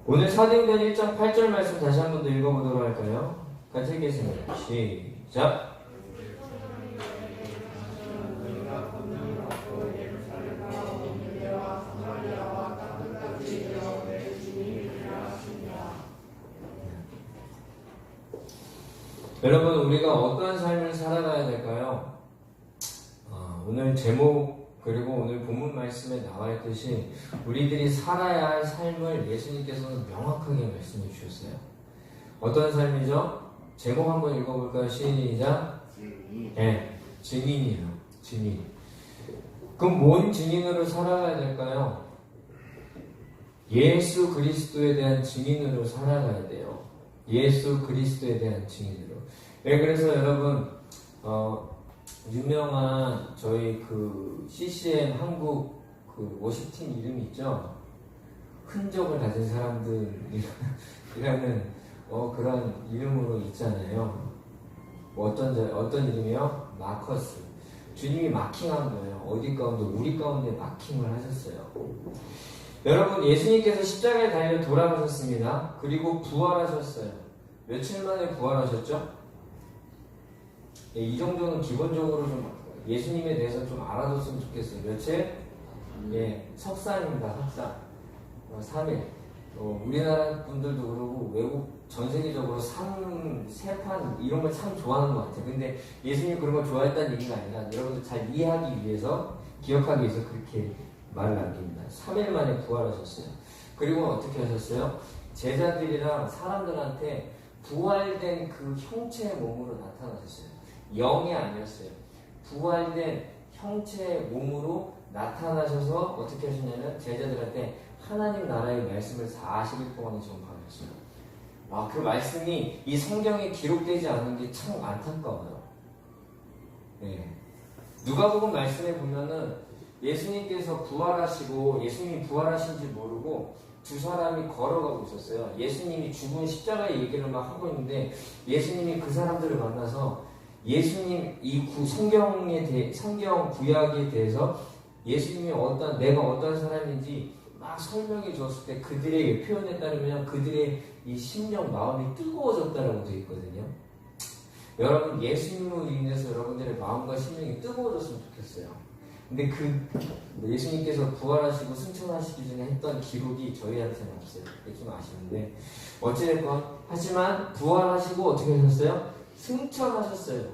오늘 사도행전 1장 8절 말씀 다시 한 번 더 읽어보도록 할까요? 같이 읽겠습니다. 시작! 여러분, 우리가 어떤 삶을 살아가야 될까요? 오늘 제목 그리고 오늘 본문 말씀에 나와 있듯이 우리들이 살아야 할 삶을 예수님께서는 명확하게 말씀해 주셨어요. 어떤 삶이죠? 제목 한번 읽어볼까요? 시작. 네, 증인이에요. 증인. 그럼 뭔 증인으로 살아가야 될까요? 예수 그리스도에 대한 증인으로 살아가야 돼요. 예수 그리스도에 대한 증인으로. 네, 그래서 여러분 유명한 저희 그 CCM 한국 그 워십팀 이름 있죠? 흔적을 가진 사람들이라는 그런 이름으로 있잖아요. 어떤 이름이요? 마커스. 주님이 마킹한 거예요. 어디 가운데? 우리 가운데 마킹을 하셨어요. 여러분, 예수님께서 십자가에 달려 돌아가셨습니다. 그리고 부활하셨어요. 며칠 만에 부활하셨죠? 예, 이 정도는 기본적으로 좀 예수님에 대해서 좀 알아뒀으면 좋겠어요. 며칠? 예, 석산입니다. 석산. 3일. 우리나라 분들도 그러고 외국 전 세계적으로 세판 이런 걸 참 좋아하는 것 같아요. 근데 예수님 그런 걸 좋아했다는 얘기가 아니라 여러분들 잘 이해하기 위해서, 기억하기 위해서 그렇게 말을 남깁니다. 3일 만에 부활하셨어요. 그리고 어떻게 하셨어요? 제자들이랑 사람들한테 부활된 그 형체의 몸으로 나타나셨어요. 영이 아니었어요. 부활된 형체의 몸으로 나타나셔서 어떻게 하셨냐면 제자들한테 하나님 나라의 말씀을 40일 동안 전파하셨어요. 그 말씀이 이 성경에 기록되지 않은 게 참 안타까워요. 네. 누가복음 말씀에 보면은 예수님께서 부활하시고 예수님이 부활하신지 모르고 두 사람이 걸어가고 있었어요. 예수님이 죽은 십자가의 얘기를 막 하고 있는데 예수님이 그 사람들을 만나서 예수님 이 성경 구약에 대해서 예수님이 내가 어떤 사람인지 막 설명해 줬을 때 그들의 표현에 따르면 그들의 이 심령 마음이 뜨거워졌다라고 되어 있거든요. 여러분, 예수님으로 인해서 여러분들의 마음과 심령이 뜨거워졌으면 좋겠어요. 근데 예수님께서 부활하시고 승천하시기 전에 했던 기록이 저희한테는 없어요. 이게 좀 아쉬운데 어찌됐건 하지만 부활하시고 어떻게 하셨어요? 승천하셨어요.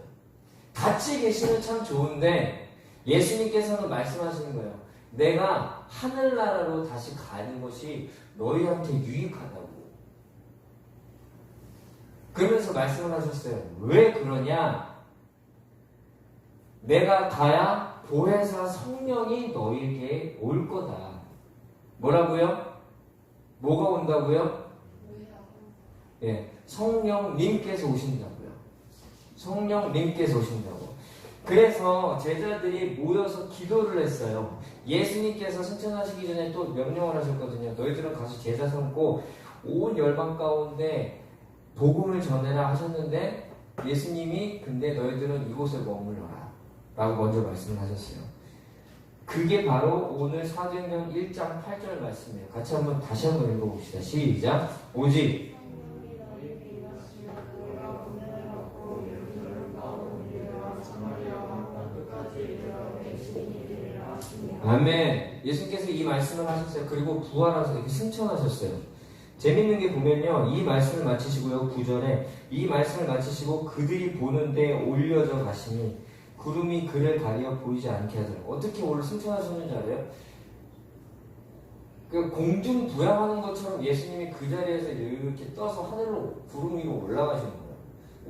같이 계시면 참 좋은데 예수님께서는 말씀하시는 거예요. 내가 하늘나라로 다시 가는 것이 너희한테 유익하다고. 그러면서 말씀을 하셨어요. 왜 그러냐? 내가 가야 보혜사 성령이 너희에게 올 거다. 뭐라고요? 뭐가 온다고요? 예, 성령님께서 오신다고요. 성령님께서 오신다고. 그래서 제자들이 모여서 기도를 했어요. 예수님께서 승천하시기 전에 또 명령을 하셨거든요. 너희들은 가서 제자 삼고 온 열방 가운데 복음을 전해라 하셨는데 예수님이 근데 너희들은 이곳에 머물러라 라고 먼저 말씀을 하셨어요. 그게 바로 오늘 사도행전 1장 8절 말씀이에요. 같이 다시 한번 읽어봅시다. 시작. 오직 아멘. 예수님께서 이 말씀을 하셨어요. 그리고 부활하셔서 이렇게 승천하셨어요. 재밌는 게 보면요, 이 말씀을 마치시고요, 9절에 이 말씀을 마치시고 그들이 보는데 올려져 가시니 구름이 그를 가리어 보이지 않게 하더라고요. 어떻게 오늘 승천하셨는지 알아요? 그 공중 부양하는 것처럼 예수님이 그 자리에서 이렇게 떠서 하늘로 구름 위로 올라가시는 거예요.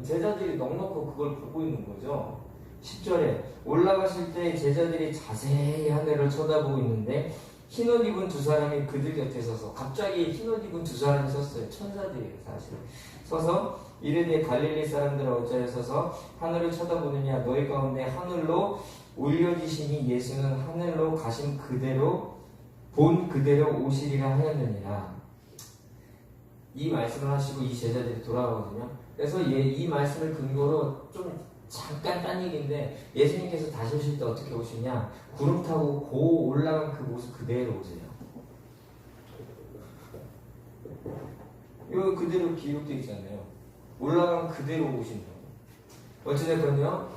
제자들이 넉넉히 그걸 보고 있는 거죠. 10절에 올라가실 때 제자들이 자세히 하늘을 쳐다보고 있는데 흰옷 입은 두 사람이 그들 곁에 서서, 갑자기 흰옷 입은 두 사람이 섰어요. 천사들이에요, 사실. 서서 이르되 갈릴리 사람들아 어찌하여 서서 하늘을 쳐다보느냐? 너희 가운데 하늘로 올려지시니 예수는 하늘로 가신 그대로 본 그대로 오시리라 하였느니라. 이 말씀을 하시고 이 제자들이 돌아가거든요. 그래서 이 말씀을 근거로 좀 잠깐 딴 얘기인데 예수님께서 다시 오실 때 어떻게 오시냐? 구름 타고 올라간 그 모습 그대로 오세요. 이거 그대로 기록되어 있잖아요. 올라간 그대로 오신다고. 어찌됐건요.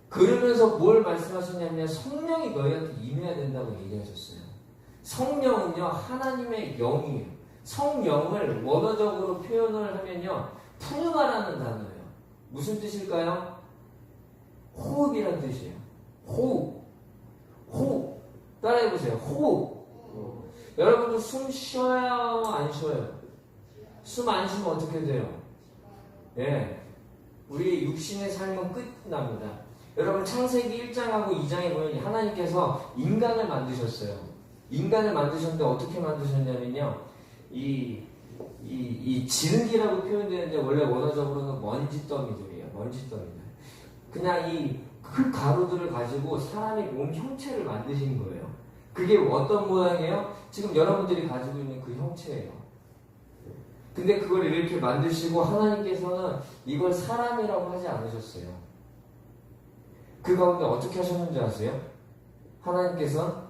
그러면서 뭘 말씀하셨냐면 성령이 너희한테 임해야 된다고 얘기하셨어요. 성령은요 하나님의 영이에요. 성령을 원어적으로 표현을 하면요 푸르마라는 단어예요. 무슨 뜻일까요? 호흡이라는 뜻이에요. 호흡. 호흡. 따라해보세요. 호흡. 여러분들 숨 쉬어요? 안 쉬어요? 숨 안 쉬면 어떻게 돼요? 예. 우리 육신의 삶은 끝납니다. 여러분 창세기 1장하고 2장에 보면 하나님께서 인간을 만드셨어요. 인간을 만드셨는데 어떻게 만드셨냐면요. 이 지능이라고 표현되는데 원래 원어적으로는 먼지더미들이에요. 먼지더미들. 그냥 이 흙가루들을 가지고 사람의 몸 형체를 만드신 거예요. 그게 어떤 모양이에요? 지금 여러분들이 가지고 있는 그 형체예요. 근데 그걸 이렇게 만드시고 하나님께서는 이걸 사람이라고 하지 않으셨어요. 그 가운데 어떻게 하셨는지 아세요? 하나님께서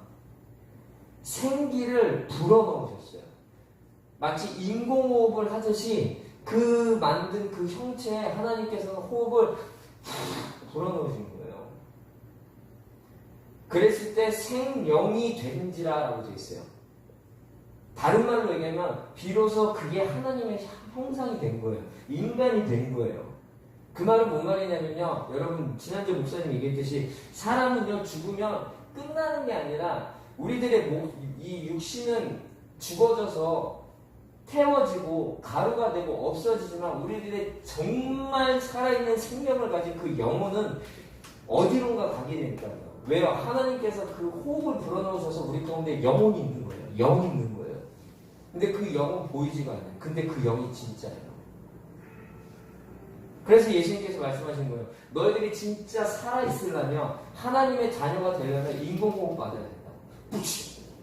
생기를 불어넣으셨어요. 마치 인공호흡을 하듯이 그 만든 그 형체에 하나님께서는 호흡을 불어넣으신 거예요. 그랬을 때 생명이 되는지라라고 되어 있어요. 다른 말로 얘기하면 비로소 그게 하나님의 형상이 된 거예요. 인간이 된 거예요. 그 말은 뭔 말이냐면요. 여러분 지난주에 목사님 얘기했듯이 사람은요 죽으면 끝나는 게 아니라 우리들의 이 육신은 죽어져서 태워지고 가루가 되고 없어지지만 우리들의 정말 살아있는 생명을 가진 그 영혼은 어디론가 가게 되니까요. 왜요? 하나님께서 그 호흡을 불어넣으셔서 우리 가운데 영혼이 있는 거예요. 영이 있는 거예요. 근데 그 영은 보이지가 않아요. 근데 그 영이 진짜예요. 그래서 예수님께서 말씀하신 거예요. 너희들이 진짜 살아있으려면 하나님의 자녀가 되려면 인공호흡 받아야 된다.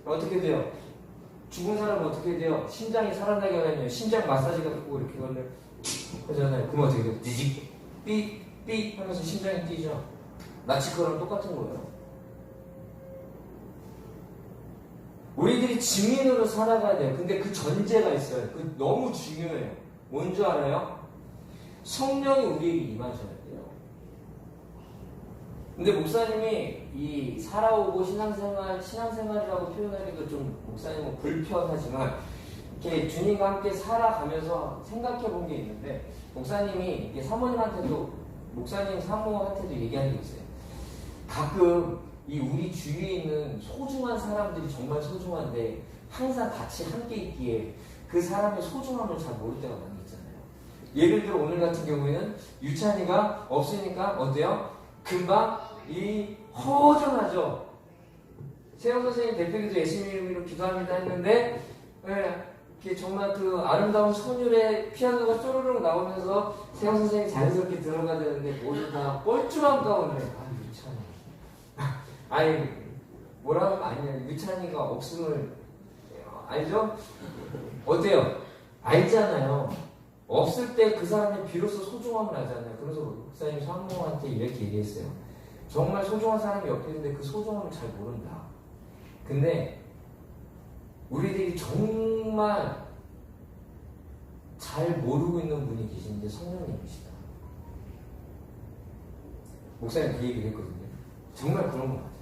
어떻게 돼요? 죽은 사람은 어떻게 돼요? 심장이 살아나게 하려면 심장 마사지가 듣고 이렇게 걸려 하잖아요. 그럼 어떻게 돼요? 디직 삐 하면서 심장이 뛰죠. 마치 그거랑 똑같은 거예요. 우리들이 증인으로 살아가야 돼요. 근데 그 전제가 있어요. 그 너무 중요해요. 뭔지 알아요? 성령이 우리에게 임하셔야 돼요. 근데 목사님이 이 살아오고 신앙생활이라고 표현하기도 좀 목사님은 불편하지만 이렇게 주님과 함께 살아가면서 생각해 본 게 있는데 목사님이 이게 사모님한테도 목사님 사모한테도 얘기한 게 있어요. 가끔 이 우리 주위에 있는 소중한 사람들이 정말 소중한데 항상 같이 함께 있기에 그 사람의 소중함을 잘 모를 때가 많이 있잖아요. 예를 들어 오늘 같은 경우에는 유찬이가 없으니까 어때요? 금방 이 허전하죠. 세영 선생님 대표기도 예수님 이름으로 기도합니다 했는데 이렇게 정말 그 아름다운 선율의 피아노가 쪼르륵 나오면서 세영 선생님이 자연스럽게 들어가야 되는데 모두 다 뻘쭘한 가운데 유찬이 아니 뭐라 하면 아니에요. 유찬이가 없음을 알죠? 어때요? 알잖아요. 없을 때 그 사람이 비로소 소중함을 알잖아요. 그래서 목사님 사모한테 이렇게 얘기했어요. 정말 소중한 사람이 옆에 있는데 그 소중함을 잘 모른다. 근데 우리들이 정말 잘 모르고 있는 분이 계시는데 성령님이시다. 목사님 그 얘기를 했거든요. 정말 그런 것 같아요.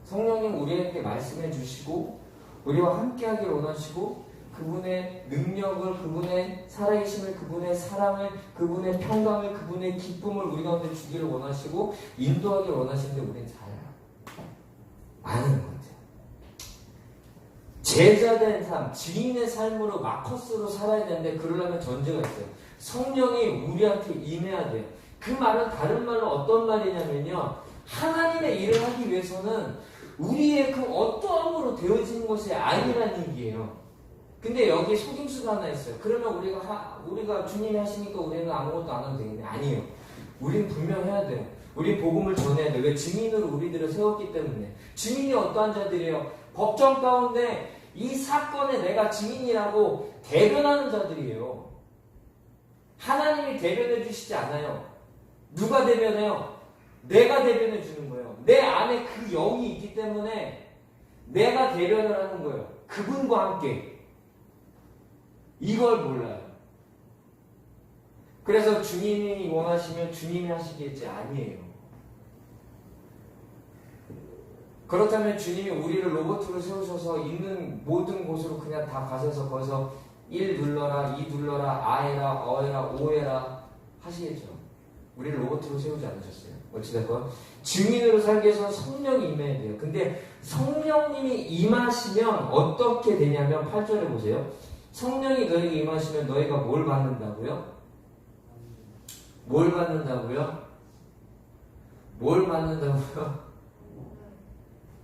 성령님 우리에게 말씀해 주시고 우리와 함께하길 원하시고 그분의 능력을, 그분의 살아계심을, 그분의 사랑을, 그분의 평강을, 그분의 기쁨을 우리 가운데 주기를 원하시고 인도하길 원하시는데 우리는 잘 아는 것 같아요. 제자된 삶, 증인의 삶으로 마커스로 살아야 되는데 그러려면 전제가 있어요. 성령이 우리한테 임해야 돼요. 그 말은 다른 말로 어떤 말이냐면요. 하나님의 일을 하기 위해서는 우리의 그 어떠함으로 되어지는 것이 아니라는 얘기예요. 근데 여기에 속임수가 하나 있어요. 그러면 우리가 주님이 하시니까 우리는 아무것도 안 하면 되겠네. 아니에요. 우리는 분명해야 돼요. 우리 복음을 전해야 돼요. 왜? 증인으로 우리들을 세웠기 때문에. 증인이 어떠한 자들이에요? 법정 가운데 이 사건에 내가 증인이라고 대변하는 자들이에요. 하나님이 대변해 주시지 않아요. 누가 대변해요? 내가 대변해 주는 거예요. 내 안에 그 영이 있기 때문에 내가 대변을 하는 거예요. 그분과 함께. 이걸 몰라요. 그래서 주님이 원하시면 주님이 하시겠지 아니에요. 그렇다면 주님이 우리를 로봇으로 세우셔서 있는 모든 곳으로 그냥 다 가셔서 거기서 1 눌러라, 2 눌러라, 아해라, 어해라, 오해라 하시겠죠. 우리를 로봇으로 세우지 않으셨어요. 어찌됐건 증인으로 살기 위해서는 성령이 임해야 돼요. 근데 성령님이 임하시면 어떻게 되냐면 8절에 보세요. 성령이 너에게 임하시면 너희가 뭘 받는다고요? 뭘 받는다고요? 뭘 받는다고요?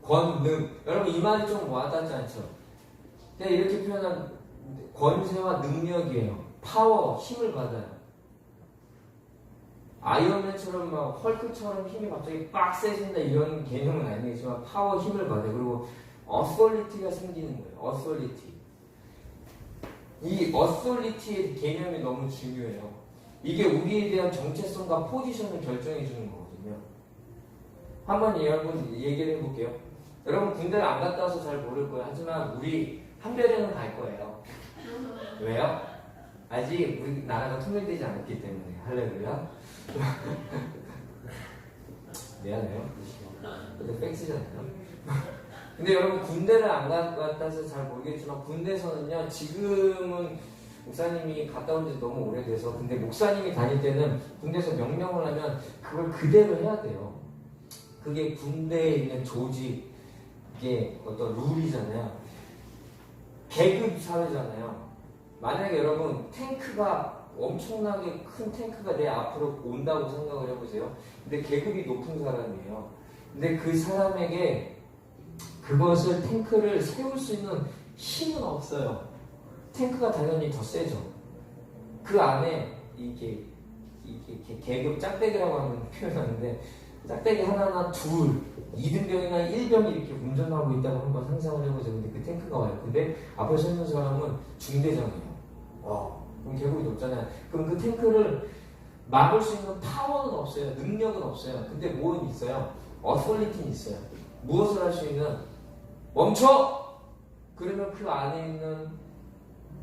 권능. 여러분 이 말이 좀 와닿지 않죠? 그냥 이렇게 표현한 권세와 능력이에요. 파워, 힘을 받아요. 아이언맨처럼 막 헐크처럼 힘이 갑자기 빡 세진다 이런 개념은 아니겠지만 파워, 힘을 받아요. 그리고 어소리티가 생기는 거예요. 어소리티. 이 어소리티의 개념이 너무 중요해요. 이게 우리에 대한 정체성과 포지션을 결정해 주는 거거든요. 한번 여러분 얘기를 해볼게요. 여러분 군대를 안 갔다 와서 잘 모를 거예요. 하지만 우리 한별에는 갈 거예요. 왜요? 아직 우리 나라가 통일되지 않았기 때문에. 할렐루야. 미안해요. 근데 팩스잖아요. 근데 여러분 군대를 안 갔다 와서 잘 모르겠지만 군대에서는요 지금은 목사님이 갔다 온 지 너무 오래돼서 근데 목사님이 다닐 때는 군대에서 명령을 하면 그걸 그대로 해야 돼요. 그게 군대에 있는 조직 이게 어떤 룰이잖아요. 계급 사회잖아요. 만약에 여러분 탱크가 엄청나게 큰 탱크가 내 앞으로 온다고 생각을 해보세요. 근데 계급이 높은 사람이에요. 근데 그 사람에게 그것을 탱크를 세울 수 있는 힘은 없어요. 탱크가 당연히 더 세죠. 그 안에 이게 계급 짝대기라고 하는 표현하는데 짝대기 하나나 둘, 2등병이나 1병이 이렇게 운전하고 있다고 한번 상상을 해보세요. 근데 그 탱크가 와요. 근데 앞에 서 있는 사람은 중대장이에요. 그럼 계급이 높잖아요. 그럼 그 탱크를 막을 수 있는 파워는 없어요. 능력은 없어요. 근데 뭐는 있어요? 어소리티는 있어요. 무엇을 할 수 있는? 멈춰! 그러면 그 안에 있는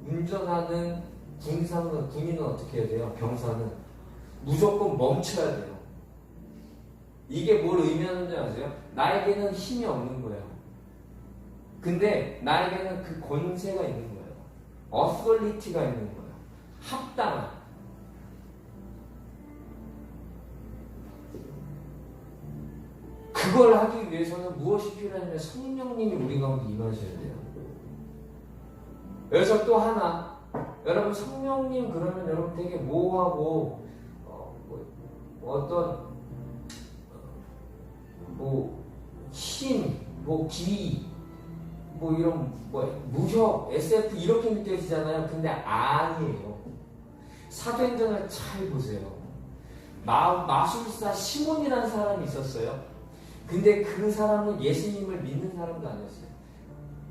운전하는 군인은 어떻게 해야 돼요? 병사는 무조건 멈춰야 돼요. 이게 뭘 의미하는지 아세요? 나에게는 힘이 없는 거예요. 근데 나에게는 그 권세가 있는 거예요. 어소리티가 있는 거예요. 합당한. 그걸 하기 위해서는 무엇이 필요하냐면 성령님이 우리 가운데 임하셔야 돼요. 여기서 또 하나, 여러분 성령님 그러면 여러분 되게 모호하고 어떤 힘, 기, 이런 무협, SF 이렇게 느껴지잖아요. 근데 아니에요. 사도행전을 잘 보세요. 마술사 시몬이라는 사람이 있었어요. 근데 그 사람은 예수님을 믿는 사람도 아니었어요.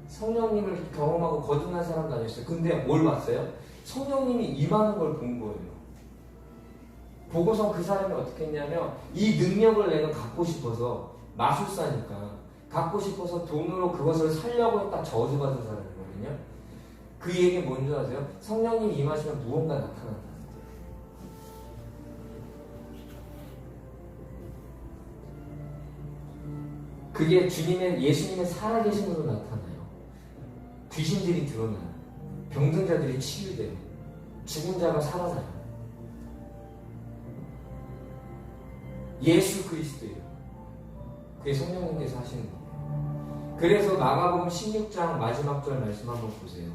성령님을 경험하고 거듭난 사람도 아니었어요. 근데 뭘 봤어요? 성령님이 임하는 걸 본 거예요. 보고서 그 사람이 어떻게 했냐면 이 능력을 내가 갖고 싶어서 마술사니까 갖고 싶어서 돈으로 그것을 살려고 했다 저주받은 사람이거든요. 그 얘기 뭔지 아세요? 성령님이 임하시면 무언가 나타난다. 그게 예수님의 살아계심으로 나타나요. 귀신들이 드러나요. 병든 자들이 치유돼요. 죽은 자가 살아나요. 예수 그리스도예요. 그게 성령님께서 하시는 거예요. 그래서 마가복음 16장 마지막 절 말씀 한번 보세요.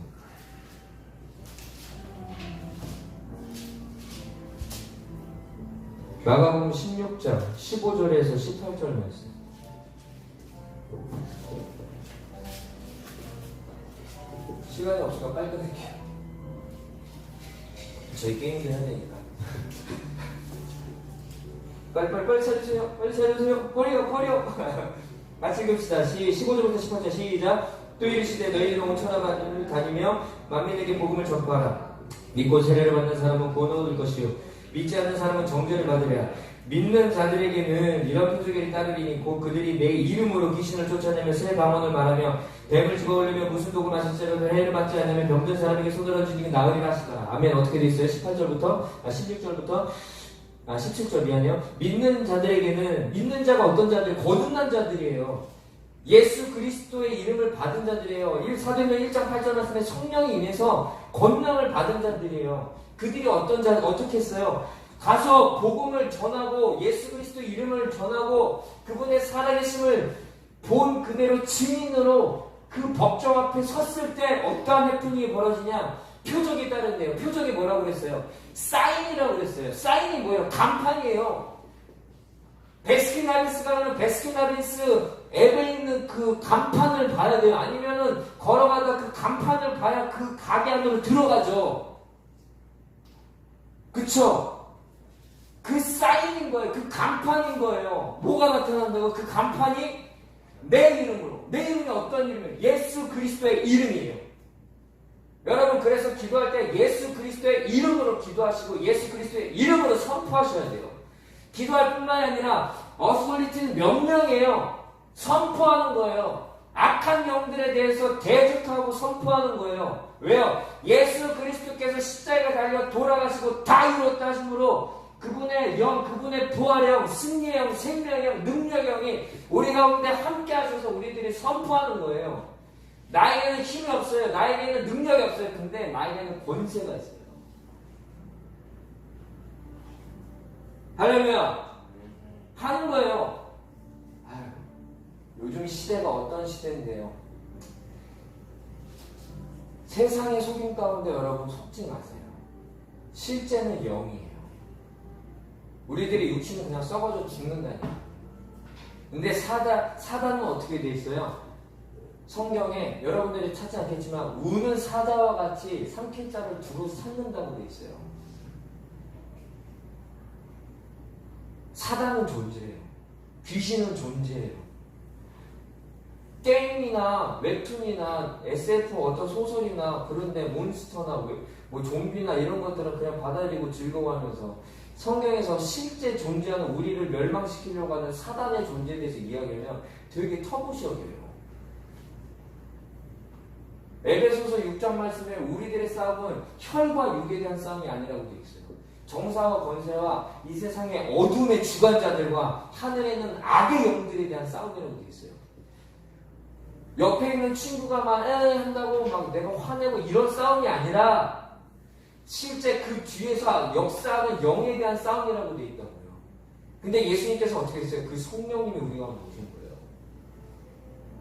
마가복음 16장 15절에서 18절 말씀. 시간이 없으니까 빨리 끝낼게요. 저희 게임도 해야 되니까. 빨리 찾으세요. 빨리 찾으세요. 버려. 같이 읽읍시다. 15절부터 18절 시작. 또 이르시되 너희는 온천하를 다니며 만민에게 복음을 전파하라. 믿고 세례를 받는 사람은 구원 얻을 것이요 믿지 않는 사람은 정죄를 받으랴. 믿는 자들에게는 이런 표적이 따르리니 곧 그들이 내 이름으로 귀신을 쫓아내며 새 방언을 말하며 뱀을 집어올리며 무슨 독을 마실지라도 해를 받지 않으면 병든 사람에게 손을 얹으니 나으리라 하시더라. 아멘. 어떻게 돼 있어요? 18절부터 16절부터 17절 미안해요. 믿는 자들에게는, 믿는 자가 어떤 자들? 거듭난 자들이에요. 예수 그리스도의 이름을 받은 자들이에요. 사도행전 1장 8절 말씀에 성령이 임해서 권능을 받은 자들이에요. 그들이 어떻게 했어요? 가서 복음을 전하고 예수 그리스도 이름을 전하고 그분의 살아계심을 본 그대로 증인으로 그 법정 앞에 섰을 때 어떠한 해프닝이 벌어지냐? 표적이 따른대요. 표적이 뭐라고 그랬어요? 사인이라고 그랬어요. 사인이 뭐예요? 간판이에요. 베스킨라빈스 가면 베스킨라빈스 앱에 있는 그 간판을 봐야 돼요. 아니면은 걸어가다 그 간판을 봐야 그 가게 안으로 들어가죠. 그쵸? 그 사인인 거예요. 그 간판인 거예요. 뭐가 나타난다고? 그 간판이 내 이름으로. 내 이름이 어떤 이름이에요? 예수 그리스도의 이름이에요. 여러분 그래서 기도할 때 예수 그리스도의 이름으로 기도하시고 예수 그리스도의 이름으로 선포하셔야 돼요. 기도할 뿐만이 아니라 어스톨리티는 명령이에요. 선포하는 거예요. 악한 영들에 대해서 대적하고 선포하는 거예요. 왜요? 예수 그리스도께서 십자가에 달려 돌아가시고 다 이루었다 하심으로 그분의 영, 그분의 부활의 영, 승리의 영, 생명의 영, 능력의 영이 우리 가운데 함께 하셔서 우리들이 선포하는 거예요. 나에게는 힘이 없어요. 나에게는 능력이 없어요. 근데 나에게는 권세가 있어요. 하려면 하는 거예요. 아유, 요즘 시대가 어떤 시대인데요. 세상의 속임 가운데 여러분 속지 마세요. 실제는 영이에요. 우리들의 육신은 그냥 썩어져 죽는다니까. 근데 사단은 어떻게 돼 있어요? 성경에 여러분들이 찾지 않겠지만 우는 사자와 같이 삼킬자를 두루 찾는다고 돼 있어요. 사단은 존재해요. 귀신은 존재해요. 게임이나 웹툰이나 SF 어떤 소설이나 그런데 몬스터나 뭐 좀비나 이런 것들은 그냥 받아들이고 즐거워하면서 성경에서 실제 존재하는 우리를 멸망시키려고 하는 사단의 존재에 대해서 이야기하면 되게 터부시하게요. 에베소서 6장 말씀에 우리들의 싸움은 혈과 육에 대한 싸움이 아니라고 되어 있어요. 정사와 권세와 이 세상의 어둠의 주관자들과 하늘에 있는 악의 영들에 대한 싸움이라고 되어 있어요. 옆에 있는 친구가 막 한다고 막 내가 화내고 이런 싸움이 아니라 실제 그 뒤에서 역사하는 영에 대한 싸움이라고 되어 있다고요. 근데 예수님께서 어떻게 했어요? 그 성령님이 우리 가운데 오신 거예요.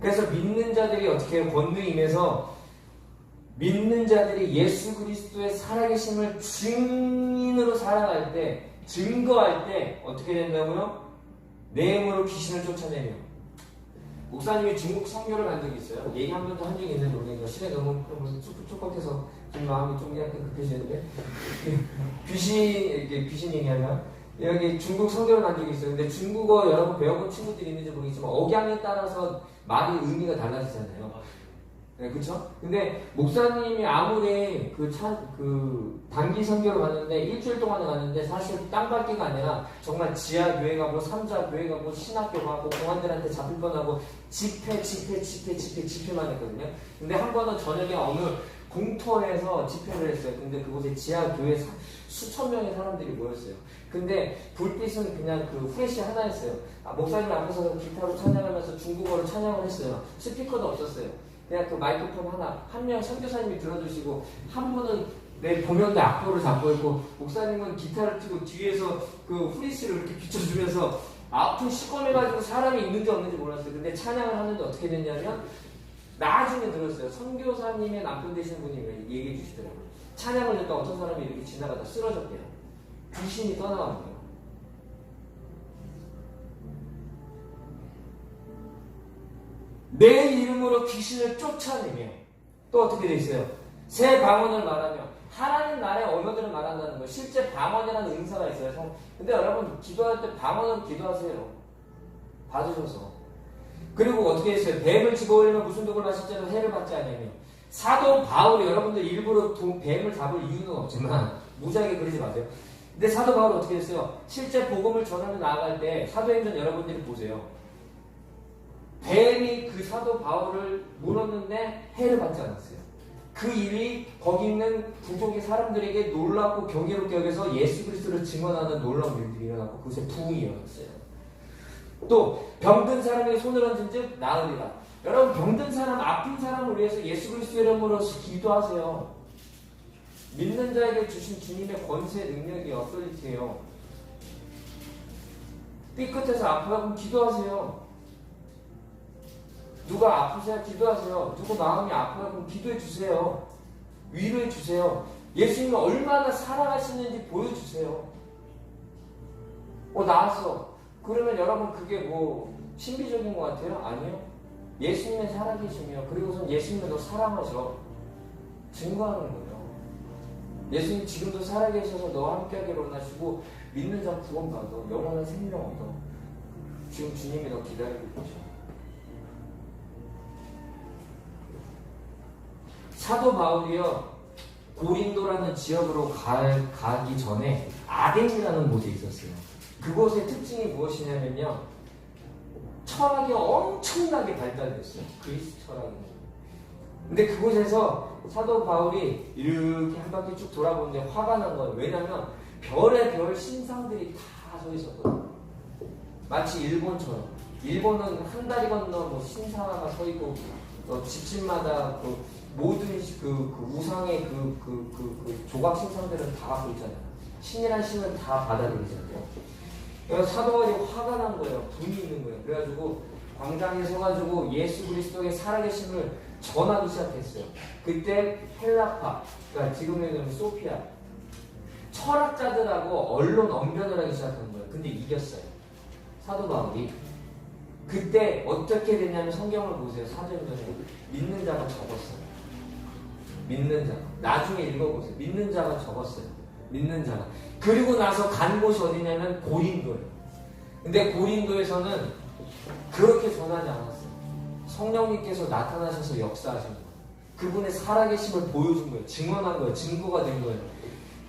그래서 믿는 자들이 어떻게 해요? 권능이 임해서 믿는 자들이 예수 그리스도의 살아계심을 증인으로 살아갈 때, 증거할 때 어떻게 된다고요? 내 힘으로 귀신을 쫓아내며. 목사님이 중국 선교를 간 적이 있어요. 얘기 한 번도 한 적이 있는데 우리가 시간이 너무 촉박해서 지금 마음이 좀 약간 급해지는데 귀신 얘기하면 여기 중국 선교를 간 적이 있어요. 근데 중국어 여러분 배워본 친구들이 있는지 모르겠지만 억양에 따라서 말이 의미가 달라지잖아요. 네, 그쵸? 근데 목사님이 아무리 단기 선교를 갔는데 일주일 동안에 갔는데 사실 땅밟기가 아니라 정말 지하 교회 가고 삼자 교회 가고 신학교 가고 공안들한테 잡힐 뻔하고 집회만 했거든요. 근데 한 번은 저녁에 어느 공터에서 집회를 했어요. 근데 그곳에 지하 교회 수천 명의 사람들이 모였어요. 근데 불빛은 그냥 그 후레쉬 하나였어요. 목사님 앞에서 기타로 찬양하면서 중국어로 찬양을 했어요. 스피커도 없었어요. 그냥 그 마이크폰 하나, 한 명 선교사님이 들어주시고, 한 분은 내 보명대 악보를 잡고 있고, 목사님은 기타를 치고 뒤에서 그 후리스를 이렇게 비춰주면서 아픈 시꺼매가지고 사람이 있는지 없는지 몰랐어요. 근데 찬양을 하는데 어떻게 됐냐면, 나중에 들었어요. 선교사님의 남편 되시는 분이 얘기해 주시더라고요. 찬양을 듣다 어떤 사람이 이렇게 지나가다 쓰러졌대요. 귀신이 떠나간 거예요. 내 이름으로 귀신을 쫓아내며 또 어떻게 돼 있어요? 새 방언을 말하며 하나님 나라의 언어들을 말한다는 거예요. 실제 방언이라는 은사가 있어요. 근데 여러분 기도할 때 방언으로 기도하세요. 받으셔서. 그리고 어떻게 했어요? 뱀을 집어올리면 무슨 독을 마실지라도 해를 받지 않으며. 사도 바울이 여러분들 일부러 뱀을 잡을 이유는 없지만 무지하게 그러지 마세요. 근데 사도 바울이 어떻게 됐어요? 실제 복음을 전하며 나아갈 때 사도행전 여러분들이 보세요. 뱀이 그 사도 바울을 물었는데 해를 받지 않았어요. 그 일이 거기 있는 부족의 사람들에게 놀랍고 경이롭게 여겨서 예수 그리스도를 증언하는 놀라운 일들이 일어났고 그것에 부흥이 일어났어요. 또 병든 사람에게 손을 얹은 즉 나으리라. 여러분 병든 사람, 아픈 사람을 위해서 예수 그리스도 이름으로 기도하세요. 믿는 자에게 주신 주님의 권세, 능력이 어떠리티예요. 삐끗해서 아프다면 기도하세요. 누가 아프세요? 기도하세요. 누구 마음이 아프다면 기도해 주세요. 위로해 주세요. 예수님이 얼마나 사랑하시는지 보여주세요. 나았어. 그러면 여러분 그게 뭐 신비적인 것 같아요? 아니요. 예수님의 살아계시며 그리고선 예수님을 더 사랑하셔. 증거하는 거예요. 예수님 지금도 살아계셔서 너와 함께하기를 원하시고 믿는 자 구원받아. 영원한 생명 얻어. 지금 주님이 너 기다리고 있죠. 사도 바울이요. 고린도라는 지역으로 가기 전에 아덴이라는 곳에 있었어요. 그곳의 특징이 무엇이냐면요. 철학이 엄청나게 발달됐어요. 그리스 철학이. 근데 그곳에서 사도 바울이 이렇게 한 바퀴 쭉 돌아보는데 화가 난 거예요. 왜냐면 별의 별 신상들이 다 서 있었거든요. 마치 일본처럼. 일본은 한 다리 건너 뭐 신사가 서 있고 집집마다 모든 그 우상의 그 조각 신상들은 다 갖고 있잖아요. 신이란 신은 다 받아들이잖아요. 그래서 사도 바울이 화가 난 거예요. 분이 있는 거예요. 그래가지고 광장에 서가지고 예수 그리스도의 살아계심을 전하기 시작했어요. 그때 헬라파, 그러니까 지금의 소피아 철학자들하고 언론 언변을 하기 시작한 거예요. 근데 이겼어요. 사도 바울이. 그때 어떻게 됐냐면 성경을 보세요. 사도행전에 믿는 자가 적었어요. 믿는 자. 나중에 읽어보세요. 믿는 자가 적었어요. 믿는 자가. 그리고 나서 간 곳이 어디냐면 고린도예요. 근데 고린도에서는 그렇게 전하지 않았어요. 성령님께서 나타나셔서 역사하신 거예요. 그분의 살아계심을 보여준 거예요. 증언한 거예요. 증거가 된 거예요.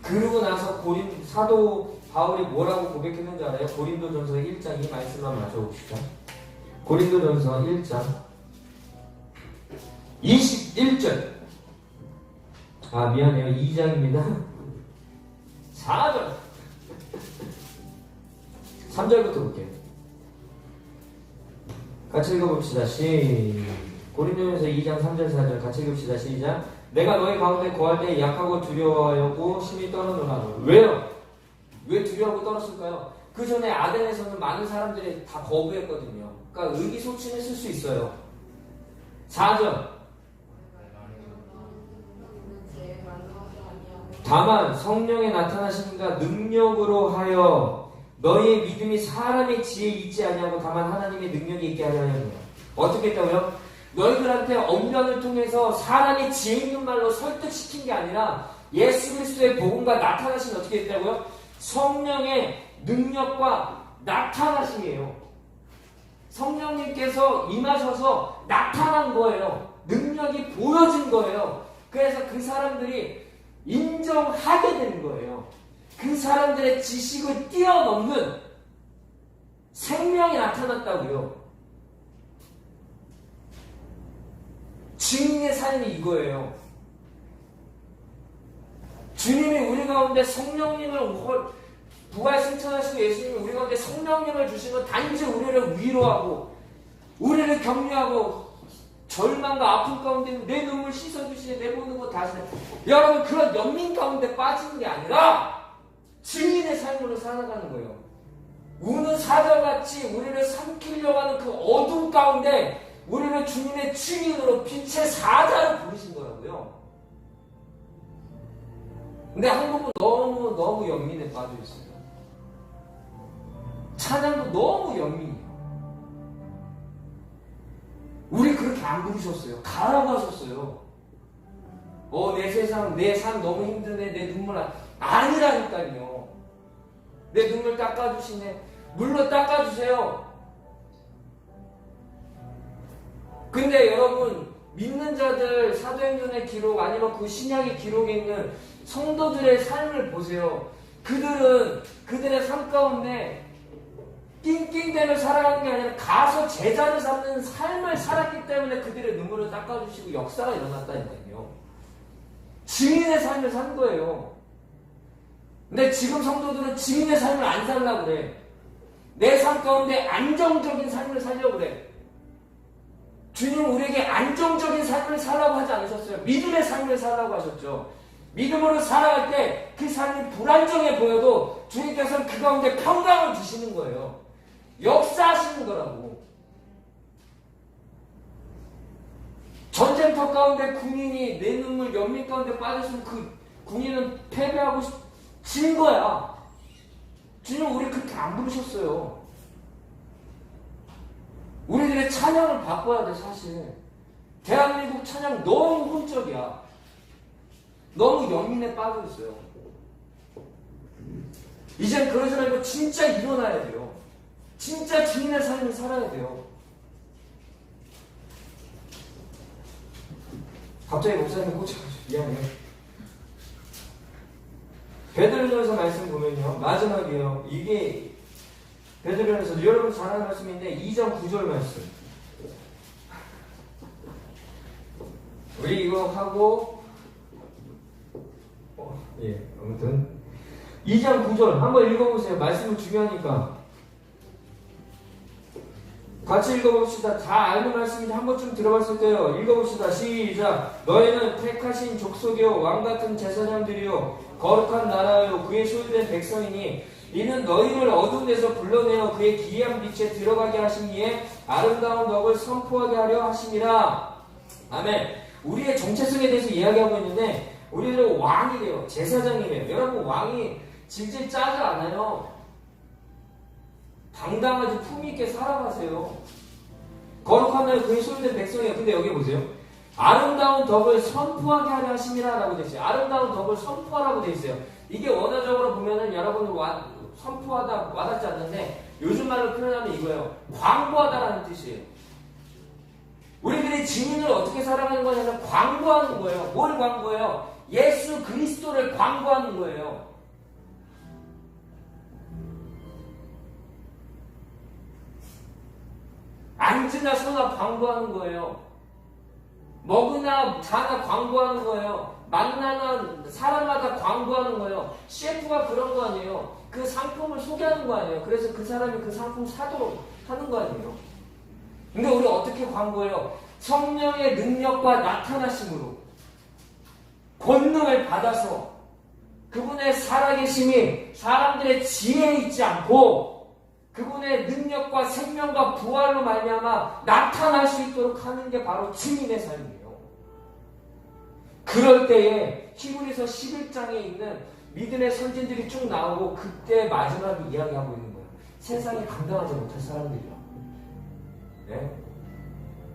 그리고 나서 사도 바울이 뭐라고 고백했는지 알아요? 고린도전서 1장 이 말씀만 마셔봅시다. 고린도전서 1장 21절. 미안해요. 2장입니다. 4절. 3절부터 볼게요. 같이 읽어봅시다. 고린도전서 2장 3절 4절 같이 읽읍시다. 시작. 내가 너희 가운데 거할 때 약하고 두려워하고 심히 떨었노라. 왜요? 왜 두려워하고 떨었을까요? 그 전에 아덴에서는 많은 사람들이 다 거부했거든요. 그러니까 의기소침했을 수 있어요. 4절. 다만 성령의 나타나심과 능력으로 하여 너희의 믿음이 사람의 지혜에 있지 아니하고 다만 하나님의 능력이 있게 하려 하는 거예요. 어떻게 했다고요? 너희들한테 언변을 통해서 사람의 지혜 있는 말로 설득시킨 게 아니라 예수 그리스도의 복음과 나타나심이 어떻게 했다고요? 성령의 능력과 나타나심이에요. 성령님께서 임하셔서 나타난 거예요. 능력이 보여진 거예요. 그래서 그 사람들이 인정하게 된 거예요. 그 사람들의 지식을 뛰어넘는 생명이 나타났다고요. 주님의 삶이 이거예요. 주님이 우리 가운데 성령님을 부활 승천하시고 예수님이 우리 가운데 성령님을 주시면 단지 우리를 위로하고 우리를 격려하고 절망과 아픔 가운데 내 눈물 씻어주시니 내 보는 거 다시 여러분 그런 연민 가운데 빠지는 게 아니라 증인의 삶으로 살아가는 거예요. 우는 사자같이 우리를 삼키려고 하는 그 어둠 가운데 우리를 주님의 증인으로 빛의 사자로 부르신 거라고요. 근데 한국은 너무 연민에 빠져 있어요. 찬양도 너무 연민이에요. 우리 그렇게 안 부르셨어요. 가라고 하셨어요. 내 세상, 내 삶 너무 힘드네. 내 눈물 아니라니까요. 내 눈물 닦아주시네. 물로 닦아주세요. 근데 여러분 믿는 자들 사도행전의 기록 아니면 그 신약의 기록에 있는 성도들의 삶을 보세요. 그들은 그들의 삶 가운데 낑낑대며 살아가는 게 아니라 가서 제자를 삼는 삶을 살았기 때문에 그들의 눈물을 닦아주시고 역사가 일어났다니까요. 증인의 삶을 산 거예요. 근데 지금 성도들은 증인의 삶을 안 살려고 그래. 내 삶 가운데 안정적인 삶을 살려고 그래. 주님 우리에게 안정적인 삶을 살라고 하지 않으셨어요. 믿음의 삶을 살라고 하셨죠. 믿음으로 살아갈 때 그 삶이 불안정해 보여도 주님께서는 그 가운데 평강을 주시는 거예요. 역사하시는 거라고. 전쟁터 가운데 군인이 내 눈물 연민 가운데 빠졌으면 그 군인은 패배하고 진 거야. 주님 우리 그렇게 안 부르셨어요. 우리들의 찬양을 바꿔야 돼. 사실 대한민국 찬양 너무 혼적이야. 너무 연민에 빠져 있어요. 이젠 그러지 말고 진짜 일어나야 돼요. 진짜 주인의 삶을 살아야 돼요. 갑자기 목사님이 꽂혀가지고 미안해요. 베드로전서 말씀 보면요, 마지막이에요. 이게 베드로전서 여러분 잘 아는 말씀인데 2장 9절 말씀. 우리 이거 하고 아무튼 2장 9절 한번 읽어보세요. 말씀은 중요하니까 같이 읽어봅시다. 다 아는 말씀인데 한 번쯤 들어봤을 때요. 읽어봅시다. 시작. 너희는 택하신 족속이요 왕같은 제사장들이요 거룩한 나라요 그의 소유된 백성이니 이는 너희를 어두운 데서 불러내어 그의 기이한 빛에 들어가게 하시니에 아름다운 덕을 선포하게 하려 하심이라. 아멘. 우리의 정체성에 대해서 이야기하고 있는데 우리들은 왕이래요. 제사장이래요. 여러분 왕이 질질 짜지 않아요. 당당하지 품위있게 살아가세요. 거룩한 날 그의 소유된 백성이에요. 근데 여기 보세요. 아름다운 덕을 선포하게 하려 하심이라 라고 되어 있어요. 아름다운 덕을 선포하라고 되어 있어요. 이게 원어적으로 보면은 여러분은 선포하다 와닿지 않는데 요즘 말로 표현하면 이거예요. 광고하다라는 뜻이에요. 우리들이 증인을 어떻게 살아가는 거냐면 광고하는 거예요. 뭘 광고해요? 예수 그리스도를 광고하는 거예요. 앉으나 서나 광고하는 거예요. 먹으나 자나 광고하는 거예요. 만나는 사람마다 광고하는 거예요. 셰프가 그런 거 아니에요. 그 상품을 소개하는 거 아니에요. 그래서 그 사람이 그 상품 사도록 하는 거 아니에요. 근데 우리 어떻게 광고해요? 성령의 능력과 나타나심으로 권능을 받아서 그분의 살아계심이 사람들의 지혜에 있지 않고 그분의 능력과 생명과 부활로 말미암아 나타날 수 있도록 하는 게 바로 증인의 삶이에요. 그럴 때에 히브리서 11장에 있는 믿음의 선진들이 쭉 나오고 그때 마지막에 이야기하고 있는 거예요. 세상에 감당하지 못할 사람들이요. 네?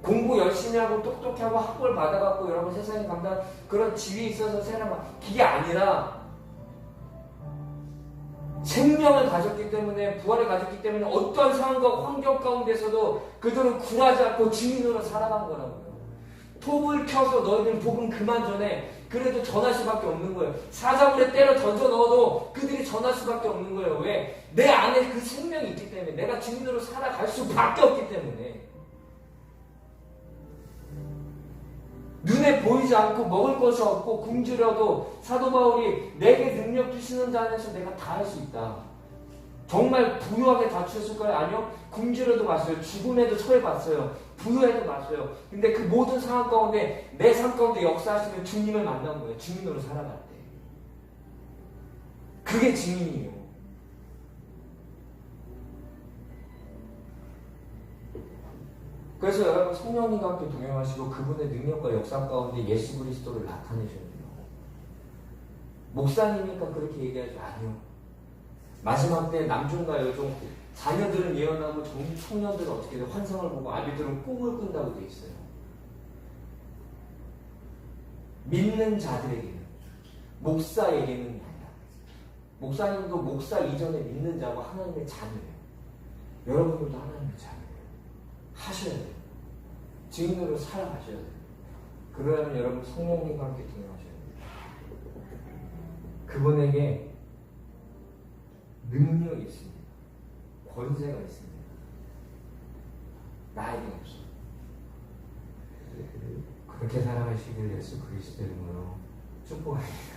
공부 열심히 하고 똑똑히 하고 학벌 받아갖고 여러분 세상에 감당 그런 지위에 있어서 생각하면 그게 아니라 생명을 가졌기 때문에 부활을 가졌기 때문에 어떤 상황과 환경 가운데서도 그들은 굴하지 않고 증인으로 살아간 거라고요. 톱을 켜서 너희들 복음 그만 전해. 그래도 전할 수밖에 없는 거예요. 사자굴에 때려 던져 넣어도 그들이 전할 수밖에 없는 거예요. 왜? 내 안에 그 생명이 있기 때문에 내가 증인으로 살아갈 수밖에 없기 때문에 눈에 보이지 않고 먹을 것이 없고 굶주려도 사도 바울이 내게 능력 주시는 자 안에서 내가 다 할 수 있다. 정말 부유하게 다 주셨을까요? 아니요. 굶주려도 봤어요. 죽음에도 처해봤어요. 부유해도 봤어요. 근데 그 모든 상황 가운데 내 삶 가운데 역사하시는 주님을 만난 거예요. 주님으로 살아갈 때. 그게 증인이에요. 그래서 여러분 성령님과 함께 동행하시고 그분의 능력과 역사 가운데 예수 그리스도를 나타내셔야 돼요. 목사님이니까 그렇게 얘기하지 아니요. 마지막 때 남종과 여종 자녀들은 예언하고 청년들은 어떻게 돼요? 환상을 보고 아비들은 꿈을 꾼다고 되어 있어요. 믿는 자들에게는 목사에게는 아니라 목사님도 목사 이전에 믿는 자고 하나님의 자녀예요. 여러분들도 하나님의 자녀예요. 하셔야 돼요. 증인으로 살아가셔야 돼요. 그러려면 여러분 성령님과 함께 동행하셔야 돼요. 그분에게 권세가 있습니다. 나에게 없어. 그렇게 살아가시길 예수 그리스도 이름으로 축복합니다.